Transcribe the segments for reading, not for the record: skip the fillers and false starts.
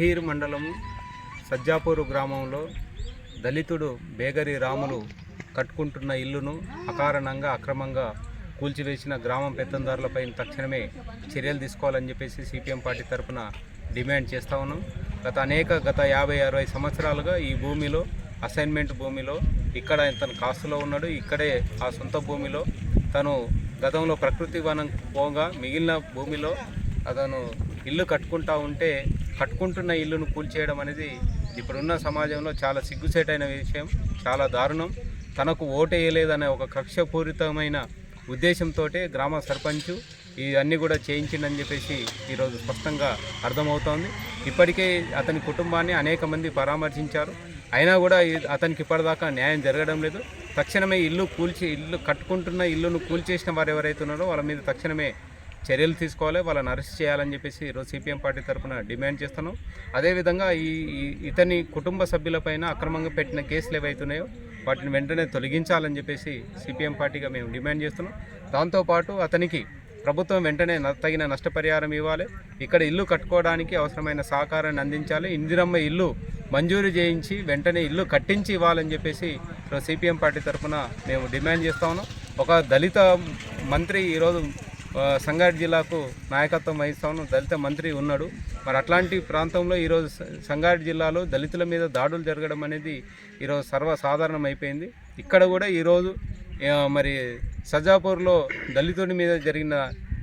అహీర్ మండలం సజ్జాపూర్ గ్రామంలో దళితుడు బేగరి రాములు కట్టుకుంటున్న ఇల్లును అకారణంగా అక్రమంగా కూల్చివేసిన గ్రామం పెత్తందారులపై తక్షణమే చర్యలు తీసుకోవాలని చెప్పేసి సిపిఎం పార్టీ తరఫున డిమాండ్ చేస్తూ ఉన్నాం. గత 50-60 సంవత్సరాలుగా ఈ భూమిలో అసైన్మెంట్ భూమిలో ఇక్కడ తను కాస్తులో ఉన్నాడు. ఇక్కడే ఆ సొంత భూమిలో తను గతంలో ప్రకృతి వనం పోగా మిగిలిన భూమిలో అతను ఇల్లు కట్టుకుంటా ఉంటే కట్టుకుంటున్న ఇల్లును కూల్చేయడం అనేది ఇప్పుడున్న సమాజంలో చాలా సిగ్గుసేటైన విషయం, చాలా దారుణం. తనకు ఓటేయలేదనే ఒక కక్షపూరితమైన ఉద్దేశంతో గ్రామ సర్పంచ్ ఇవన్నీ కూడా చేయించిందని చెప్పేసి ఈరోజు స్పష్టంగా అర్థమవుతోంది. ఇప్పటికే అతని కుటుంబాన్ని అనేక మంది పరామర్శించారు, అయినా కూడా అతనికి ఇప్పటిదాకా న్యాయం జరగడం లేదు. తక్షణమే ఇల్లు కట్టుకుంటున్న ఇల్లును కూల్చేసిన వారు ఎవరైతే ఉన్నారో వాళ్ళ మీద తక్షణమే చర్యలు తీసుకోవాలి, వాళ్ళని అరెస్ట్ చేయాలని చెప్పేసి ఈరోజు సిపిఎం పార్టీ తరఫున డిమాండ్ చేస్తున్నాం. అదేవిధంగా ఇతని కుటుంబ సభ్యులపైన అక్రమంగా పెట్టిన కేసులు ఏవైతున్నాయో వాటిని వెంటనే తొలగించాలని చెప్పేసి సిపిఎం పార్టీగా మేము డిమాండ్ చేస్తున్నాం. దాంతోపాటు అతనికి ప్రభుత్వం వెంటనే తగిన నష్టపరిహారం ఇవ్వాలి, ఇక్కడ ఇల్లు కట్టుకోవడానికి అవసరమైన సహకారాన్ని అందించాలి, ఇందిరమ్మ ఇల్లు మంజూరు చేయించి వెంటనే ఇల్లు కట్టించి ఇవ్వాలని చెప్పేసి సిపిఎం పార్టీ తరఫున మేము డిమాండ్ చేస్తా ఉన్నాం. ఒక దళిత మంత్రి ఈరోజు సంగారెడ్డి జిల్లాకు నాయకత్వం వహిస్తా ఉన్నాం, దళిత మంత్రి ఉన్నాడు. మరి అట్లాంటి ప్రాంతంలో ఈరోజు సంగారెడ్డి జిల్లాలో దళితుల మీద దాడులు జరగడం అనేది ఈరోజు సర్వసాధారణం అయిపోయింది. ఇక్కడ కూడా ఈరోజు మరి సజ్జాపూర్లో దళితుడి మీద జరిగిన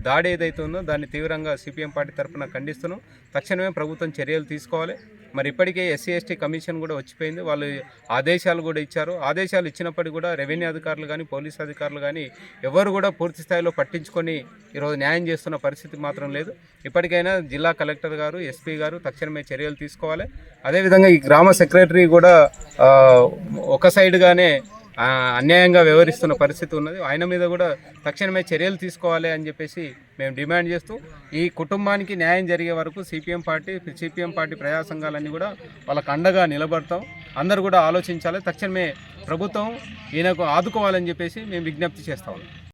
దాడి ఏదైతే ఉందో దాన్ని తీవ్రంగా సిపిఎం పార్టీ తరఫున ఖండిస్తున్నాం. తక్షణమే ప్రభుత్వం చర్యలు తీసుకోవాలి. మరి ఇప్పటికే SC/ST కమిషన్ కూడా వచ్చిపోయింది, వాళ్ళు ఆదేశాలు కూడా ఇచ్చారు. ఆదేశాలు ఇచ్చినప్పటికీ కూడా రెవెన్యూ అధికారులు కానీ పోలీస్ అధికారులు కానీ ఎవరు కూడా పూర్తి స్థాయిలో పట్టించుకొని ఈరోజు న్యాయం చేస్తున్న పరిస్థితి మాత్రం లేదు. ఇప్పటికైనా జిల్లా కలెక్టర్ గారు, SP గారు తక్షణమే చర్యలు తీసుకోవాలి. అదేవిధంగా ఈ గ్రామ సెక్రటరీ కూడా ఒక సైడ్గానే అన్యాయంగా వ్యవహరిస్తున్న పరిస్థితి ఉన్నది. ఆయన మీద కూడా తక్షణమే చర్యలు తీసుకోవాలి అని చెప్పేసి మేము డిమాండ్ చేస్తూ ఈ కుటుంబానికి న్యాయం జరిగే వరకు సిపిఎం పార్టీ ప్రజా సంఘాలన్నీ కూడా వాళ్ళకు అండగా నిలబడతాం. అందరూ కూడా ఆలోచించాలి, తక్షణమే ప్రభుత్వం ఈయనకు ఆదుకోవాలని చెప్పేసి మేము విజ్ఞప్తి చేస్తాం.